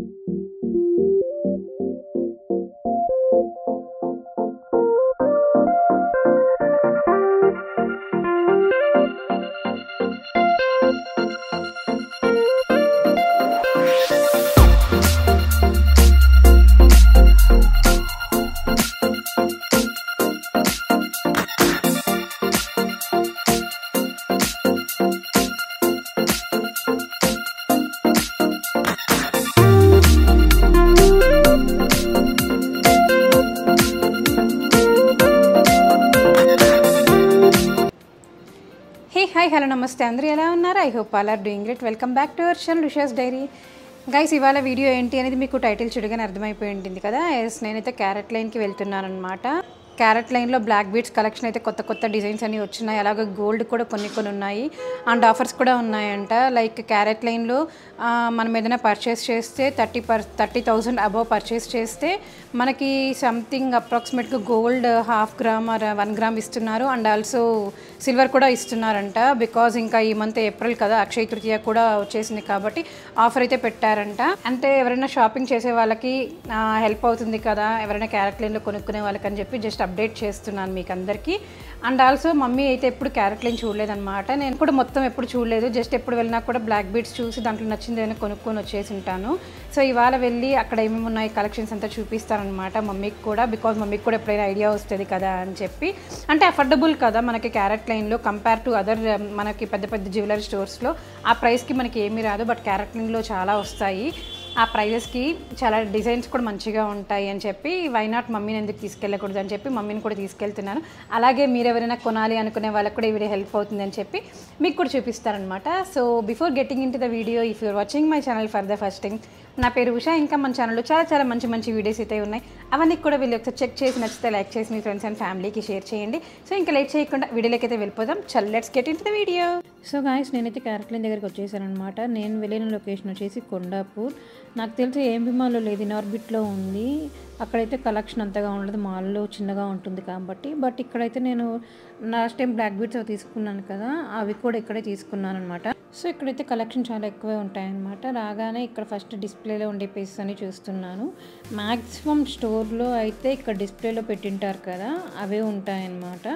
Hi, hello, namaste. Andri ela unnaru? I hope all are doing great. Welcome back to our channel Usha's Diary. Guys, ఇవాళ video ఏంటి అనేది మీకు title చూడగానే అర్థమైపోయి ఉంటుంది కదా. నేనైతే క్యారెట్ లైన్కి వెళ్తున్నాను అనమాట. క్యారెట్ లైన్లో బ్లాక్ బీడ్స్ కలెక్షన్ అయితే కొత్త కొత్త డిజైన్స్ అన్నీ వచ్చినాయి. అలాగే గోల్డ్ కూడా కొన్ని ఉన్నాయి అండ్ ఆఫర్స్ కూడా ఉన్నాయంట. లైక్ క్యారెట్ లైన్లో మనం ఏదైనా పర్చేస్ చేస్తే 30,000 అబవ్ పర్చేస్ చేస్తే మనకి సంథింగ్ అప్రాక్సిమేట్గా గోల్డ్ 1/2 గ్రామ్ ఆర్ 1 గ్రామ్ ఇస్తున్నారు అండ్ ఆల్సో సిల్వర్ కూడా ఇస్తున్నారంట. బికాజ్ ఇంకా ఈ మంత్ ఏప్రిల్ కదా, అక్షయ తృతీయ కూడా వచ్చేసింది కాబట్టి ఆఫర్ అయితే పెట్టారంట. అంటే ఎవరైనా షాపింగ్ చేసే వాళ్ళకి హెల్ప్ అవుతుంది కదా, ఎవరైనా క్యారెట్ లైన్లో కొనుక్కునే వాళ్ళకి అని చెప్పి జస్ట్ అప్డేట్ చేస్తున్నాను మీకు అందరికీ. అండ్ ఆల్సో మమ్మీ అయితే ఎప్పుడు క్యారెట్ లైన్ చూడలేదన్నమాట. నేను కూడా మొత్తం ఎప్పుడు చూడలేదు. జస్ట్ ఎప్పుడు వెళ్ళినా కూడా బ్లాక్ బీడ్స్ చూసి దాంట్లో నచ్చింది ఏమైనా కొనుక్కొని వచ్చేసి ఉంటాను. సో ఇవాళ వెళ్ళి అక్కడ ఏమేమి ఉన్నాయి కలెక్షన్స్ అంతా చూపిస్తానమాట మమ్మీకి కూడా. బికాజ్ మమ్మీకి కూడా ఎప్పుడైనా ఐడియా వస్తుంది కదా అని చెప్పి. అంటే అఫోర్డబుల్ కదా మనకి క్యారెట్ లైన్లో కంపేర్ టు అదర్ మనకి పెద్ద పెద్ద జ్యువెలరీ స్టోర్స్లో ఆ ప్రైస్కి మనకి ఏమీ రాదు. బట్ క్యారెట్ లైన్లో చాలా వస్తాయి. ఆ ప్రైజెస్కి చాలా డిజైన్స్ కూడా మంచిగా ఉంటాయి అని చెప్పి వై నాట్ మమ్మీని ఎందుకు తీసుకెళ్ళకూడదు అని చెప్పి మమ్మీని కూడా తీసుకెళ్తున్నాను. అలాగే మీరు ఎవరైనా కొనాలి అనుకునే వాళ్ళకి కూడా ఈ వీడియో హెల్ప్ అవుతుంది అని చెప్పి మీకు కూడా చూపిస్తారనమాట. So before getting into the video, if you're watching my channel for the first time, నా పేరు ఉషా. ఇంకా మన ఛానల్లో చాలా మంచి మంచి వీడియోస్ అయితే ఉన్నాయి. అవన్నీ కూడా వీళ్ళు ఒకసారి చెక్ చేసి నచ్చితే లైక్ చేసి మీ ఫ్రెండ్స్ అండ్ ఫ్యామిలీకి షేర్ చేయండి. సో ఇంకా లేట్ చేయకుండా వీడియోలోకి అయితే వెళ్ళిపోదాం. Let's get in to the video. So guys, నేనైతే క్యారెట్ లైన్ దగ్గరికి వచ్చేసాను అనమాట. నేను వెళ్ళిన లొకేషన్ వచ్చేసి కొండాపూర్. నాకు తెలిసి ఏఎంబీ మాల్లో లేదు, ఇనార్బిట్లో ఉంది. అక్కడైతే కలెక్షన్ అంతగా ఉండదు, మాల్లో చిన్నగా ఉంటుంది కాబట్టి. బట్ ఇక్కడైతే నేను లాస్ట్ టైం బ్లాక్ బీడ్స్ అవి తీసుకున్నాను కదా, అవి కూడా ఇక్కడే తీసుకున్నాను అనమాట. సో ఇక్కడైతే కలెక్షన్ చాలా ఎక్కువే ఉంటాయన్నమాట. రాగానే ఇక్కడ ఫస్ట్ డిస్ప్లేలో ఉండే పీసెస్ అని చూస్తున్నాను. మ్యాక్సిమం స్టోర్లో అయితే ఇక్కడ డిస్ప్లేలో పెట్టింటారు కదా, అవే ఉంటాయన్నమాట.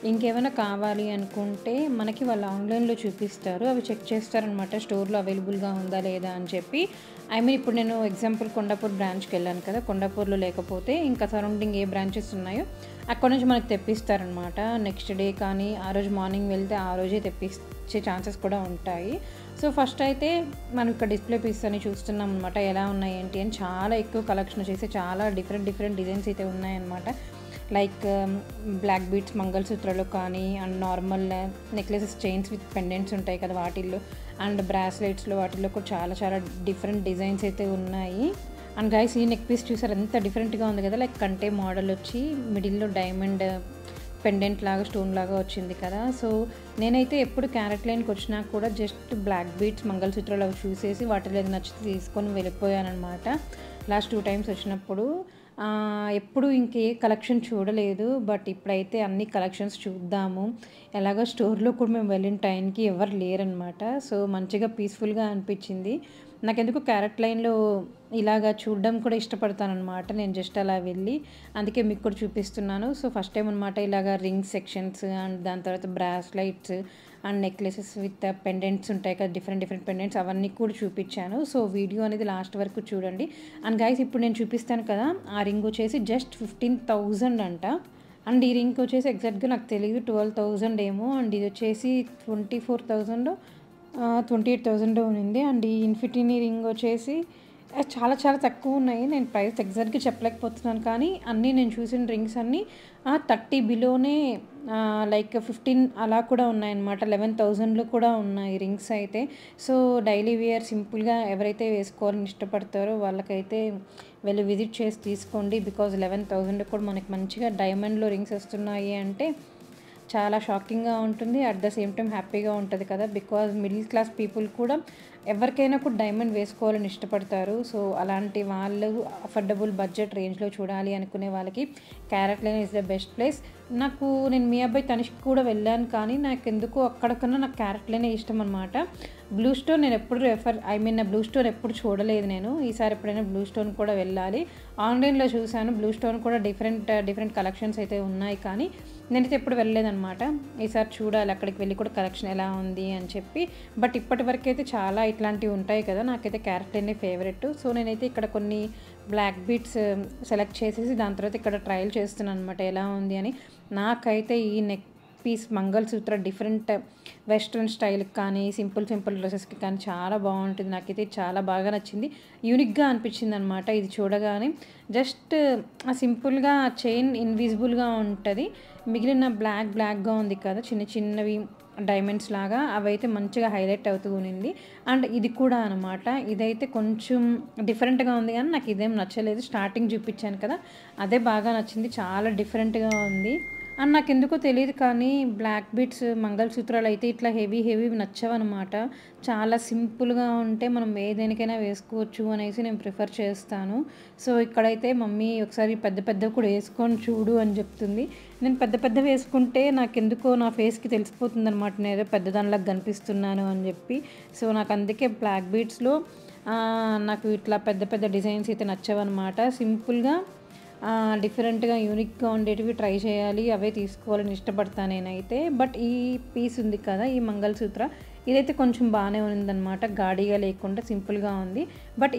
ఇంకేమైనా కావాలి అనుకుంటే మనకి వాళ్ళు ఆన్లైన్లో చూపిస్తారు, అవి చెక్ చేస్తారనమాట స్టోర్లో అవైలబుల్గా ఉందా లేదా అని చెప్పి. ఐ మీన్ ఇప్పుడు నేను ఎగ్జాంపుల్ కొండాపూర్ బ్రాంచ్కి వెళ్ళాను కదా, కొండాపూర్లో లేకపోతే ఇంకా సరౌండింగ్ ఏ బ్రాంచెస్ ఉన్నాయో అక్కడ నుంచి మనకు తెప్పిస్తారనమాట. నెక్స్ట్ డే కానీ ఆ రోజు మార్నింగ్ వెళ్తే ఆ రోజే తెప్పించే ఛాన్సెస్ కూడా ఉంటాయి. సో ఫస్ట్ అయితే మనం ఇక్కడ డిస్ప్లే పీస్ అని చూస్తున్నాం అనమాట, ఎలా ఉన్నాయి ఏంటి అని. చాలా ఎక్కువ కలెక్షన్ వచ్చేసి చాలా డిఫరెంట్ డిజైన్స్ అయితే ఉన్నాయన్నమాట. లైక్ బ్లాక్ బీడ్స్ మంగళసూత్రాలు కానీ and normal necklaces, chains with pendants ఉంటాయి కదా వాటిల్లో, అండ్ బ్రాస్లెట్స్లో వాటిల్లో కూడా చాలా డిఫరెంట్ డిజైన్స్ అయితే ఉన్నాయి. అండ్ గైస్, ఈ నెక్ పీస్ చూసారు ఎంత డిఫరెంట్గా ఉంది కదా. లైక్ కంటే మోడల్ వచ్చి మిడిల్లో డైమండ్ పెండెంట్ లాగా స్టోన్ లాగా వచ్చింది కదా. సో నేనైతే ఎప్పుడు క్యారెట్ లైన్కి వచ్చినా కూడా జస్ట్ బ్లాక్ బీడ్స్ మంగళసూత్రాలు అవి చూసేసి వాటిలో నచ్చితే తీసుకొని వెళ్ళిపోయానమాట. లాస్ట్ 2 times వచ్చినప్పుడు ఎప్పుడు ఇంకే కలెక్షన్ చూడలేదు. బట్ ఇప్పుడైతే అన్ని కలెక్షన్స్ చూద్దాము. ఎలాగో స్టోర్లో కూడా మేము వెళ్ళిన టైంకి ఎవరు లేరనమాట. సో మంచిగా పీస్ఫుల్గా అనిపించింది. నాకెందుకు క్యారెట్ లైన్లో ఇలాగా చూడడం కూడా ఇష్టపడతానమాట. నేను జస్ట్ అలా వెళ్ళి అందుకే మీకు కూడా చూపిస్తున్నాను. సో ఫస్ట్ టైం అనమాట ఇలాగా రింగ్ సెక్షన్స్ అండ్ దాని తర్వాత bracelets and necklaces with pendants ఉంటాయి కదా, డిఫరెంట్ పెండెంట్స్ అవన్నీ కూడా చూపించాను. సో వీడియో అనేది లాస్ట్ వరకు చూడండి. అండ్ గైస్, ఇప్పుడు నేను చూపిస్తాను కదా, ఆ రింగ్ వచ్చేసి జస్ట్ 15,000 అంట. అండ్ ఈ రింగ్ వచ్చేసి ఎగ్జాక్ట్గా నాకు తెలియదు 12,000 ఏమో. అండ్ ఇది వచ్చేసి 24,000 28,000 ఉంది. అండ్ ఈ ఇన్ఫినిటీ రింగ్ వచ్చేసి చాలా తక్కువ ఉన్నాయి. నేను ప్రైస్ ఎగ్జాక్ట్గా చెప్పలేకపోతున్నాను, కానీ అన్నీ నేను చూసిన రింగ్స్ అన్నీ 30 బిలోనే, లైక్ 15 అలా కూడా ఉన్నాయన్నమాట. 11,000లో కూడా ఉన్నాయి రింగ్స్ అయితే. సో డైలీ వేర్ సింపుల్గా ఎవరైతే వేసుకోవాలని ఇష్టపడతారో వాళ్ళకైతే వెళ్ళి విజిట్ చేసి తీసుకోండి. బికాజ్ 11,000 కూడా మనకి మంచిగా డైమండ్లో రింగ్స్ వస్తున్నాయి అంటే చాలా షాకింగ్గా ఉంటుంది. అట్ ద సేమ్ టైం హ్యాపీగా ఉంటుంది కదా. బికాజ్ మిడిల్ క్లాస్ పీపుల్ కూడా ఎవరికైనా కూడా డైమండ్ వేసుకోవాలని ఇష్టపడతారు. సో అలాంటి వాళ్ళు అఫోర్డబుల్ బడ్జెట్ రేంజ్లో చూడాలి అనుకునే వాళ్ళకి carrot line is the best place. నేను మీ అబ్బాయి తనిష్కి కూడా వెళ్ళాను, కానీ నాకు ఎందుకు అక్కడికన్నా నాకు క్యారెట్ లైనే ఇష్టం అనమాట. బ్లూ స్టోన్ నేను ఎప్పుడు బ్లూ స్టోన్ ఎప్పుడు చూడలేదు నేను. ఈసారి ఎప్పుడైనా బ్లూ స్టోన్ కూడా వెళ్ళాలి. ఆన్లైన్లో చూశాను బ్లూ స్టోన్ కూడా డిఫరెంట్ కలెక్షన్స్ అయితే ఉన్నాయి, కానీ నేనైతే ఎప్పుడు వెళ్ళలేదన్నమాట. ఈసారి చూడాలి అక్కడికి వెళ్ళి కూడా కలెక్షన్ ఎలా ఉంది అని చెప్పి. బట్ ఇప్పటి వరకు అయితే చాలా ఇట్లాంటివి ఉంటాయి కదా, నాకైతే క్యారెట్ లైన్ ఫేవరెట్. సో నేనైతే ఇక్కడ కొన్ని బ్లాక్ బీట్స్ సెలెక్ట్ చేసేసి దాని తర్వాత ఇక్కడ ట్రయల్ చేస్తున్నాను అనమాట ఎలా ఉంది అని. నాకైతే ఈ neck piece mangalsutra different western స్టైల్కి కానీ సింపుల్ డ్రెస్సెస్కి కానీ చాలా బాగుంటుంది. నాకైతే చాలా బాగా నచ్చింది, యూనిక్గా అనిపించింది అనమాట. ఇది చూడగానే జస్ట్ సింపుల్గా చైన్ ఇన్విజిబుల్గా ఉంటుంది, మిగిలిన బ్లాక్గా ఉంది కదా చిన్నవి డైమండ్స్ లాగా, అవైతే మంచిగా హైలైట్ అవుతూ ఉంది. అండ్ ఇది కూడా అనమాట, ఇదైతే కొంచెం డిఫరెంట్గా ఉంది కానీ నాకు ఇదేం నచ్చలేదు. స్టార్టింగ్ చూపించాను కదా అదే బాగా నచ్చింది, చాలా డిఫరెంట్గా ఉంది. అండ్ నాకు ఎందుకో తెలియదు కానీ బ్లాక్ బీట్స్ మంగళసూత్రాలు అయితే ఇట్లా హెవీ నచ్చవన్నమాట. చాలా సింపుల్గా ఉంటే మనం ఏదేనికైనా వేసుకోవచ్చు అనేసి నేను ప్రిఫర్ చేస్తాను. సో ఇక్కడైతే మమ్మీ ఒకసారి పెద్ద కూడా వేసుకొని చూడు అని చెప్తుంది. నేను పెద్ద వేసుకుంటే నాకు ఎందుకో నా ఫేస్కి తెలిసిపోతుంది అనమాట, నేను పెద్దదానిలాగా కనిపిస్తున్నాను అని చెప్పి. సో నాకు అందుకే బ్లాక్ బీట్స్లో నాకు ఇట్లా పెద్ద డిజైన్స్ అయితే నచ్చవన్నమాట. సింపుల్గా డిఫరెంట్గా యూనిక్గా ఉండేటివి ట్రై చేయాలి, అవే తీసుకోవాలని ఇష్టపడతాను నేనైతే. బట్ ఈ పీస్ ఉంది కదా ఈ మంగళసూత్ర, ఇదైతే కొంచెం బాగానే ఉందన్నమాట, గాడిగా లేకుండా సింపుల్గా ఉంది. బట్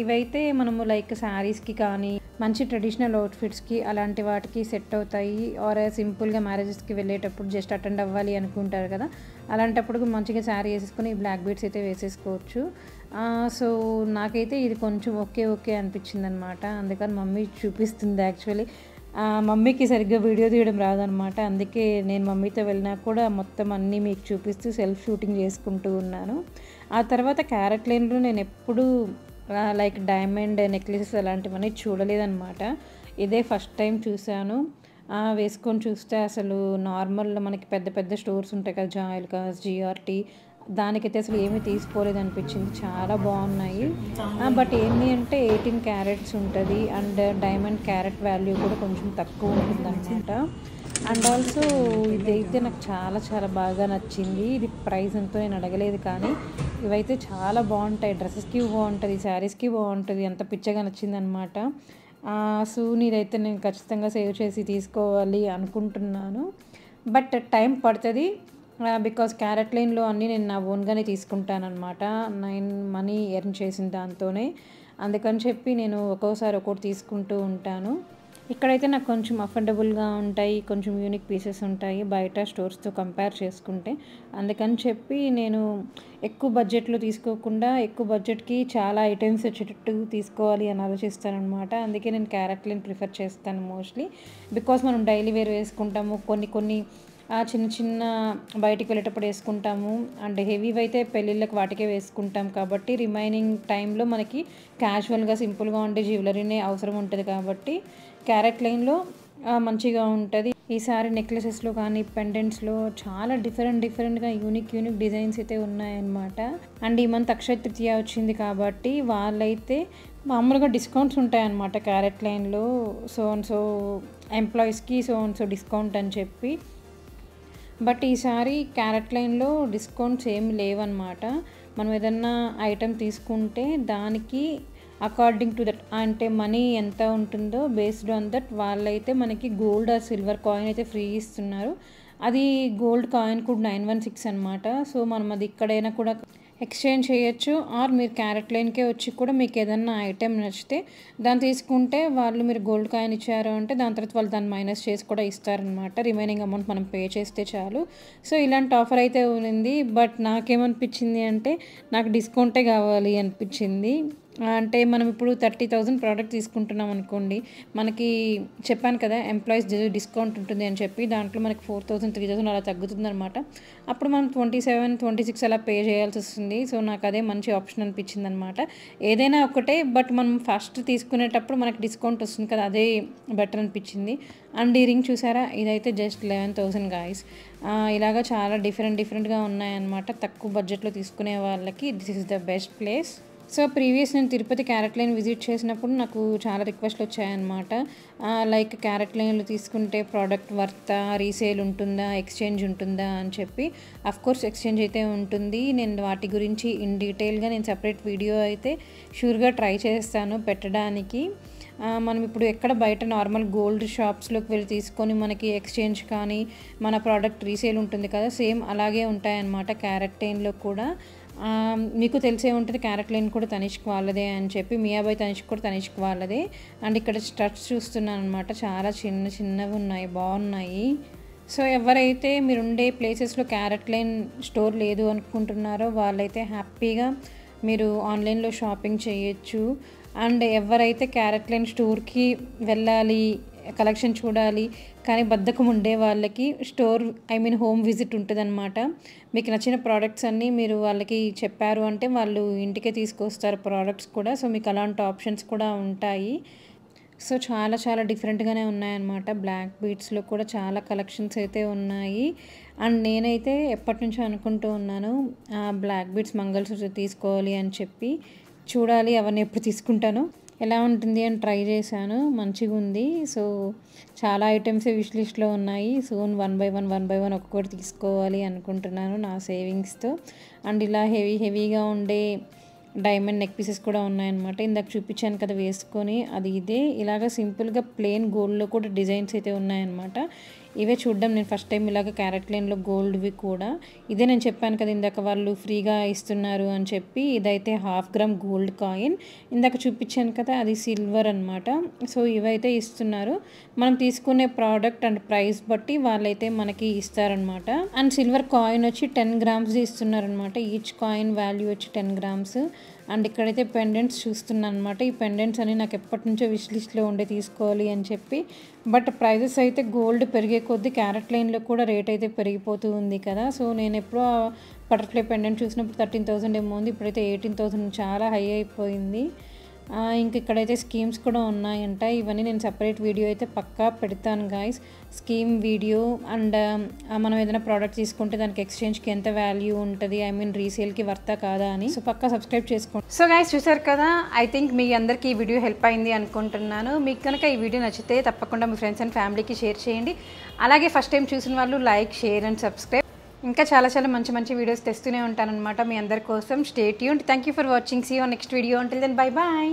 ఇవైతే మనము లైక్ శారీస్కి కానీ మంచి ట్రెడిషనల్ అవుట్ఫిట్స్కి అలాంటి వాటికి సెట్ అవుతాయి. ఆర్ సింపుల్గా మ్యారేజెస్కి వెళ్ళేటప్పుడు జస్ట్ అటెండ్ అవ్వాలి అనుకుంటారు కదా, అలాంటప్పుడు మంచిగా శారీ వేసేసుకొని ఈ బ్లాక్ బీడ్స్ అయితే వేసేసుకోవచ్చు. సో నాకైతే ఇది కొంచెం ఓకే అనిపించింది అనమాట. అందుకని మమ్మీ చూపిస్తుంది. యాక్చువల్లీ మమ్మీకి సరిగ్గా వీడియో తీయడం రాదనమాట, అందుకే నేను మమ్మీతో వెళ్ళినా కూడా మొత్తం అన్నీ మీకు చూపిస్తూ సెల్ఫ్ షూటింగ్ చేసుకుంటూ ఉన్నాను. ఆ తర్వాత క్యారెట్ లైన్లో నేను ఎప్పుడూ లైక్ డైమండ్ నెక్లెసెస్ అలాంటివన్నీ చూడలేదన్నమాట, ఇదే ఫస్ట్ టైం చూశాను. వేసుకొని చూస్తే అసలు నార్మల్ మనకి పెద్ద స్టోర్స్ ఉంటాయి కదా, జాయిల్కాస్, జిఆర్టీ, దానికైతే అసలు ఏమీ తీసుకోలేదు అనిపించింది, చాలా బాగున్నాయి. బట్ ఏంటి అంటే 18 క్యారెట్స్ ఉంటుంది అండ్ డైమండ్ క్యారెట్ వాల్యూ కూడా కొంచెం తక్కువ ఉంటుంది అనమాట. అండ్ ఆల్సో ఇదైతే నాకు చాలా బాగా నచ్చింది. ఇది ప్రైస్ ఎంతో నేను అడగలేదు, కానీ ఇవైతే చాలా బాగుంటాయి, డ్రెస్సెస్కి బాగుంటుంది, శారీస్కి బాగుంటుంది, అంత పిచ్చగా నచ్చింది అనమాట. సో ఇదైతే నేను ఖచ్చితంగా సేవ్ చేసి తీసుకోవాలి అనుకుంటున్నాను. బట్ టైం పడుతుంది, బికాస్ క్యారెట్ లైన్లో అన్నీ నేను నా ఓన్గానే తీసుకుంటానమాట, నేను మనీ ఎర్న్ చేసిన దాంతోనే. అందుకని చెప్పి నేను ఒక్కోసారి ఒక్కోటి తీసుకుంటూ ఉంటాను. ఇక్కడైతే నాకు కొంచెం అఫోర్డబుల్గా ఉంటాయి, కొంచెం యూనిక్ పీసెస్ ఉంటాయి బయట స్టోర్స్తో కంపేర్ చేసుకుంటే. అందుకని చెప్పి నేను ఎక్కువ బడ్జెట్లో తీసుకోకుండా ఎక్కువ బడ్జెట్కి చాలా ఐటమ్స్ వచ్చేటట్టు తీసుకోవాలి అని ఆలోచిస్తానమాట. అందుకే నేను క్యారెట్ లైన్ ప్రిఫర్ చేస్తాను మోస్ట్లీ, బికాస్ మనం డైలీ వేర్ వేసుకుంటాము, కొన్ని చిన్న బయటికి వెళ్ళేటప్పుడు వేసుకుంటాము, అండ్ హెవీ అయితే పెళ్ళిళ్ళకి వాటికే వేసుకుంటాం కాబట్టి రిమైనింగ్ టైంలో మనకి క్యాజువల్గా సింపుల్గా ఉండే జ్యువెలరీనే అవసరం ఉంటుంది కాబట్టి క్యారెట్ లైన్లో మంచిగా ఉంటుంది. ఈసారి నెక్లెసెస్లో కానీ పెండెంట్స్లో చాలా డిఫరెంట్గా యూనిక్ డిజైన్స్ అయితే ఉన్నాయన్నమాట. అండ్ ఈ మంత్ అక్షయ తృతీయ వచ్చింది కాబట్టి వాళ్ళైతే మామూలుగా డిస్కౌంట్స్ ఉంటాయన్నమాట క్యారెట్ లైన్లో. సో ఎంప్లాయీస్కి డిస్కౌంట్ అని చెప్పి. బట్ ఈసారి క్యారెట్ లైన్లో డిస్కౌంట్స్ ఏమి లేవన్నమాట. మనం ఏదన్నా ఐటెం తీసుకుంటే దానికి అకార్డింగ్ టు దట్, అంటే మనీ ఎంత ఉంటుందో బేస్డ్ ఆన్ దట్ వాళ్ళైతే మనకి గోల్డ్ ఆర్ సిల్వర్ కాయిన్ అయితే ఫ్రీ ఇస్తున్నారు. అది గోల్డ్ కాయిన్ కూడా 916 అనమాట. సో మనం అది ఇక్కడైనా కూడా ఎక్స్చేంజ్ చేయొచ్చు, ఆర్ మీరు క్యారెట్ లైన్కే వచ్చి కూడా మీకు ఏదన్నా ఐటెం నచ్చితే దాన్ని తీసుకుంటే వాళ్ళు మీరు గోల్డ్ కాయిన్ ఇచ్చారు అంటే దాని తర్వాత వాళ్ళు దాన్ని మైనస్ చేసి కూడా ఇస్తారనమాట, రిమైనింగ్ అమౌంట్ మనం పే చేస్తే చాలు. సో ఇలాంటి ఆఫర్ అయితే ఉంది. బట్ నాకేమనిపించింది అంటే నాకు డిస్కౌంటే కావాలి అనిపించింది. అంటే మనం ఇప్పుడు 30,000 ప్రోడక్ట్ తీసుకుంటున్నాం అనుకోండి, మనకి చెప్పాను కదా ఎంప్లాయీస్ డిస్కౌంట్ ఉంటుంది అని చెప్పి, దాంట్లో మనకి 4,000 3,000 అలా తగ్గుతుంది అనమాట. అప్పుడు మనం 27 26 అలా పే చేయాల్సి వస్తుంది. సో నాకు అదే మంచి ఆప్షన్ అనిపించింది అనమాట. ఏదైనా ఒకటే, బట్ మనం ఫస్ట్ తీసుకునేటప్పుడు మనకి డిస్కౌంట్ వస్తుంది కదా, అదే బెటర్ అనిపించింది. అండ్ ఈ రింగ్ చూసారా, ఇదైతే జస్ట్ 11,000 గాయస్. ఇలాగా చాలా డిఫరెంట్గా ఉన్నాయన్నమాట. తక్కువ బడ్జెట్లో తీసుకునే వాళ్ళకి this is the best place. So previous నేను తిరుపతి క్యారెట్ లైన్ విజిట్ చేసినప్పుడు నాకు చాలా రిక్వెస్ట్లు వచ్చాయన్నమాట. లైక్ క్యారెట్ లైన్లు తీసుకుంటే ప్రోడక్ట్ వర్తా, రీసేల్ ఉంటుందా, ఎక్స్చేంజ్ ఉంటుందా అని చెప్పి. అఫ్కోర్స్ ఎక్స్చేంజ్ అయితే ఉంటుంది. నేను వాటి గురించి ఇన్ డీటెయిల్గా నేను సపరేట్ వీడియో అయితే షూర్గా ట్రై చేస్తాను పెట్టడానికి. మనం ఇప్పుడు ఎక్కడ బయట నార్మల్ గోల్డ్ షాప్స్లోకి వెళ్ళి తీసుకొని మనకి ఎక్స్చేంజ్ కానీ మన ప్రోడక్ట్ రీసేల్ ఉంటుంది కదా, సేమ్ అలాగే ఉంటాయన్నమాట క్యారెట్ లైన్లో కూడా. మీకు తెలిసే ఉంటుంది క్యారెట్ లైన్ కూడా తనిష్క్ వాళ్ళదే అని చెప్పి. మియాబాయ్ తనిష్క్ కూడా తనిష్క్ వాళ్ళదే. అండ్ ఇక్కడ స్టడ్స్ చూస్తున్నాను అనమాట, చాలా చిన్న చిన్నవి ఉన్నాయి, బాగున్నాయి. సో ఎవరైతే మీరుండే ప్లేసెస్లో క్యారెట్ లైన్ స్టోర్ లేదు అనుకుంటున్నారో వాళ్ళైతే హ్యాపీగా మీరు ఆన్లైన్లో షాపింగ్ చేయొచ్చు. అండ్ ఎవరైతే క్యారెట్ లైన్ స్టోర్కి వెళ్ళాలి, కలెక్షన్ చూడాలి కానీ బద్ధకం ఉండే వాళ్ళకి స్టోర్ హోమ్ విజిట్ ఉంటుందన్నమాట. మీకు నచ్చిన ప్రోడక్ట్స్ అన్నీ మీరు వాళ్ళకి చెప్పారు అంటే వాళ్ళు ఇంటికే తీసుకొస్తారు ప్రోడక్ట్స్ కూడా. సో మీకు అలాంటి ఆప్షన్స్ కూడా ఉంటాయి. సో చాలా చాలా డిఫరెంట్గానే ఉన్నాయన్నమాట. బ్లాక్ బీడ్స్లో కూడా చాలా కలెక్షన్స్ అయితే ఉన్నాయి. అండ్ నేనైతే ఎప్పటి నుంచో అనుకుంటూ ఉన్నాను బ్లాక్ బీడ్స్ మంగళసూత్ర తీసుకోవాలి అని చెప్పి. చూడాలి అవన్నీ ఎప్పుడు తీసుకుంటాను, ఎలా ఉంటుంది అని ట్రై చేశాను, మంచిగా ఉంది. సో చాలా ఐటమ్స్ విష్ లిస్ట్లో ఉన్నాయి. సో వన్ బై వన్ ఒక్కొక్కటి తీసుకోవాలి అనుకుంటున్నాను నా సేవింగ్స్తో. అండ్ ఇలా హెవీగా ఉండే డైమండ్ నెక్ పీసెస్ కూడా ఉన్నాయన్నమాట. ఇందాక చూపించాను కదా వేసుకొని, అది ఇదే. ఇలాగ సింపుల్గా ప్లెయిన్ గోల్డ్లో కూడా డిజైన్స్ అయితే ఉన్నాయన్నమాట. ఇవే చూడడం నేను ఫస్ట్ టైం ఇలాగ క్యారెట్ లైన్లో గోల్డ్వి కూడా. ఇదే నేను చెప్పాను కదా ఇందాక వాళ్ళు ఫ్రీగా ఇస్తున్నారు అని చెప్పి. ఇదైతే 1/2 గ్రామ్ గోల్డ్ కాయిన్. ఇందాక చూపించాను కదా అది సిల్వర్ అనమాట. సో ఇవైతే ఇస్తున్నారు. మనం తీసుకునే ప్రోడక్ట్ అండ్ ప్రైస్ బట్టి వాళ్ళైతే మనకి ఇస్తారనమాట. అండ్ సిల్వర్ కాయిన్ వచ్చి 10 గ్రామ్స్ ఇస్తున్నారనమాట. ఈచ్ కాయిన్ వాల్యూ వచ్చి 10 గ్రామ్స్. అండ్ ఇక్కడైతే పెండెంట్స్ చూస్తున్నాను అనమాట. ఈ పెండెంట్స్ అని నాకు ఎప్పటి నుంచో విష్ లిస్ట్లో ఉండే తీసుకోవాలి అని చెప్పి. బట్ ప్రైజెస్ అయితే గోల్డ్ పెరిగే కొద్దీ క్యారెట్ లైన్లో కూడా రేట్ అయితే పెరిగిపోతూ ఉంది కదా. సో నేను ఎప్పుడో బటర్ఫ్లై పెండెంట్ చూసినప్పుడు 13,000 ఏమో ఉంది, ఇప్పుడైతే 18,000, చాలా హై అయిపోయింది. ఇంక ఇక్కడైతే స్కీమ్స్ కూడా ఉన్నాయంట. ఇవన్నీ నేను సపరేట్ వీడియో అయితే పక్కా పెడతాను గైస్, స్కీమ్ వీడియో. అండ్ మనం ఏదైనా ప్రోడక్ట్ తీసుకుంటే దానికి ఎక్స్చేంజ్కి ఎంత వాల్యూ ఉంటుంది, రీసేల్కి వర్తా కాదా అని. సో పక్కా సబ్స్క్రైబ్ చేసుకోండి. సో గైస్ చూసారు కదా, ఐ థింక్ మీ అందరికీ ఈ వీడియో హెల్ప్ అయింది అనుకుంటున్నాను. మీకు కనుక ఈ వీడియో నచ్చితే తప్పకుండా మీ ఫ్రెండ్స్ అండ్ ఫ్యామిలీకి షేర్ చేయండి. అలాగే ఫస్ట్ టైం చూసిన వాళ్ళు లైక్, షేర్ అండ్ సబ్స్క్రైబ్. ఇంకా చాలా చాలా మంచి వీడియోస్ తెస్తూనే ఉంటానన్నమాట మీ అందరి కోసం. Stay tuned. Thank you for watching. See you next video. Until then bye bye.